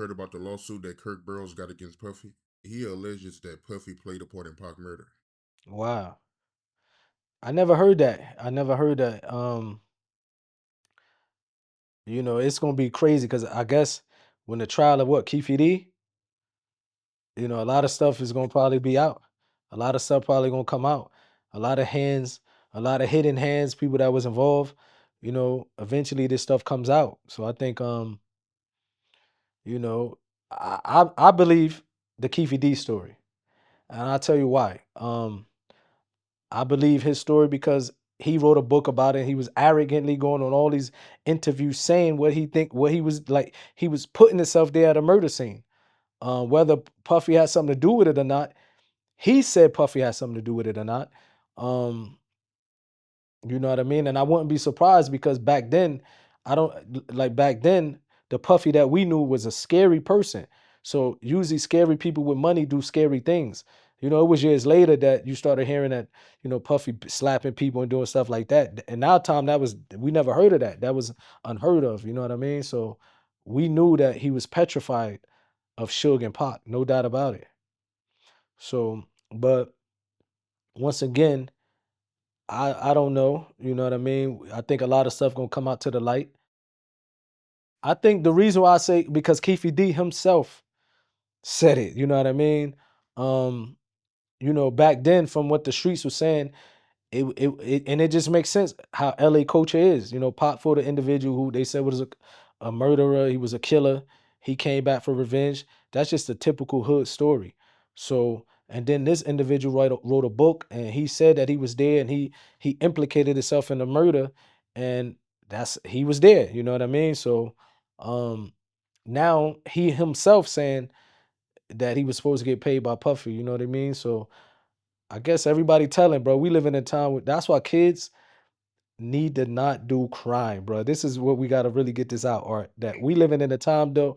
heard about the lawsuit that Kirk Burrows got against Puffy? He alleges that Puffy played a part in Pac murder. Wow. I never heard that. I never heard that. It's gonna be crazy because I guess when the trial of what, Keefe D, a lot of stuff is gonna probably be out. A lot of stuff probably gonna come out. A lot of hands, a lot of hidden hands, people that was involved. Eventually this stuff comes out. So I think you know, I believe the Keefe D story. And I'll tell you why. I believe his story because he wrote a book about it. He was arrogantly going on all these interviews saying what he was like. He was putting himself there at a murder scene. Whether Puffy had something to do with it or not, he said Puffy had something to do with it or not. Um, you know what I mean? And I wouldn't be surprised because back then, I don't like back then, the Puffy that we knew was a scary person. So usually scary people with money do scary things. It was years later that you started hearing that, Puffy slapping people and doing stuff like that. And now time we never heard of that. That was unheard of. You know what I mean? So we knew that he was petrified of Suge and Pac, no doubt about it. So, but once again, I don't know. You know what I mean? I think a lot of stuff gonna come out to the light. I think the reason why I say because Keefe D himself said it. You know what I mean? Um, back then, from what the streets were saying, and it just makes sense how LA culture is. Pop for the individual who they said was a murderer, he was a killer, he came back for revenge. That's just a typical hood story. So, and then this individual wrote a book, and he said that he was there, and he implicated himself in the murder, and he was there. You know what I mean? So, um, now he himself saying that he was supposed to get paid by Puffy. You know what I mean? So I guess everybody telling, bro, we live in a time that's why kids need to not do crime, bro. This is what we got to really get this out, or that we living in a time though,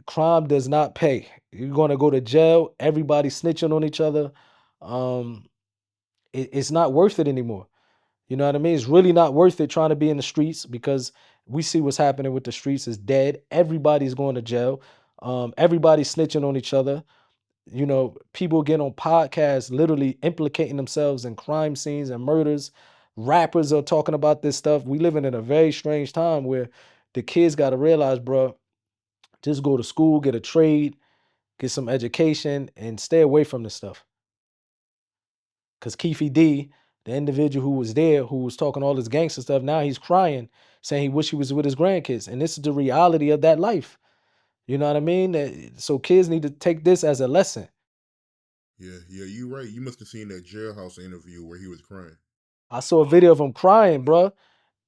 crime does not pay. You're gonna go to jail, everybody snitching on each other. Um, it's not worth it anymore. You know what I mean? It's really not worth it trying to be in the streets because we see what's happening with the streets is dead. Everybody's going to jail. Everybody's snitching on each other. People get on podcasts literally implicating themselves in crime scenes and murders. Rappers are talking about this stuff. We living in a very strange time where the kids got to realize, bro, just go to school, get a trade, get some education, and stay away from this stuff. Because Keefe D, the individual who was there, who was talking all this gangster stuff, now he's crying, saying he wish he was with his grandkids. And this is the reality of that life. You know what I mean? So kids need to take this as a lesson. Yeah, you right. You must have seen that jailhouse interview where he was crying. I saw a video of him crying, bro.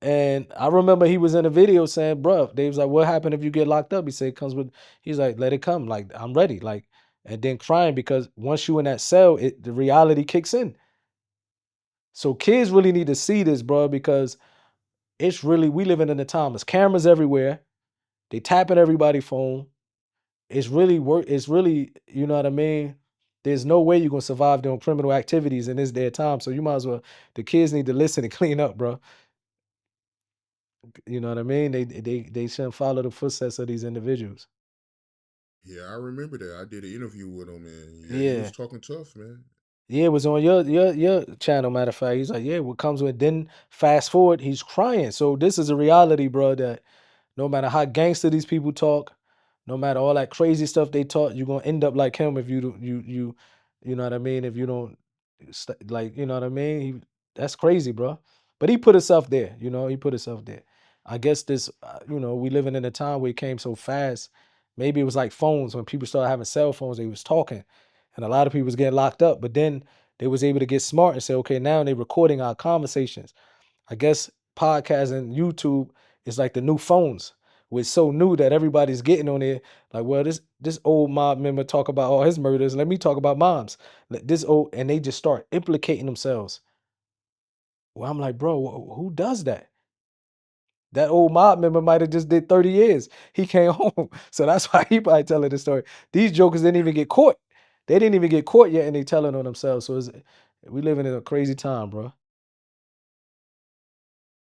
And I remember he was in a video saying, bro, they was like, what happened if you get locked up? He said, it comes with, he's like, let it come. Like, I'm ready. Like, and then crying because once you in that cell, the reality kicks in. So kids really need to see this, bro, because it's really, we living in a time, there's cameras everywhere. They tapping everybody's phone. It's really work. It's really, you know what I mean? There's no way you're gonna survive doing criminal activities in this day of time. So you might as well, the kids need to listen and clean up, bro. You know what I mean? They shouldn't follow the footsteps of these individuals. Yeah, I remember that. I did an interview with him, and yeah, he was Yeah. talking tough, man. Yeah, it was on your channel, matter of fact. He's like, yeah, what comes with then fast forward, he's crying. So this is a reality, bro, that no matter how gangster these people talk, no matter all that crazy stuff they talk, you're gonna end up like him if you do you know what I mean? If you don't like, you know what I mean? That's crazy, bro. But he put himself there, he put himself there. I guess this, we living in a time where it came so fast. Maybe it was like phones when people started having cell phones, they was talking, and a lot of people was getting locked up. But then they was able to get smart and say, okay, now they're recording our conversations. I guess podcast and YouTube is like the new phones. It's so new that everybody's getting on it. Like, well, this old mob member talk about all his murders. Let me talk about moms. This old, and they just start implicating themselves. Well, I'm like, bro, who does that? That old mob member might have just did 30 years. He came home. So that's why he probably telling the story. These jokers didn't even get caught. They didn't even get caught yet, and they telling on themselves. So we living in a crazy time, bro.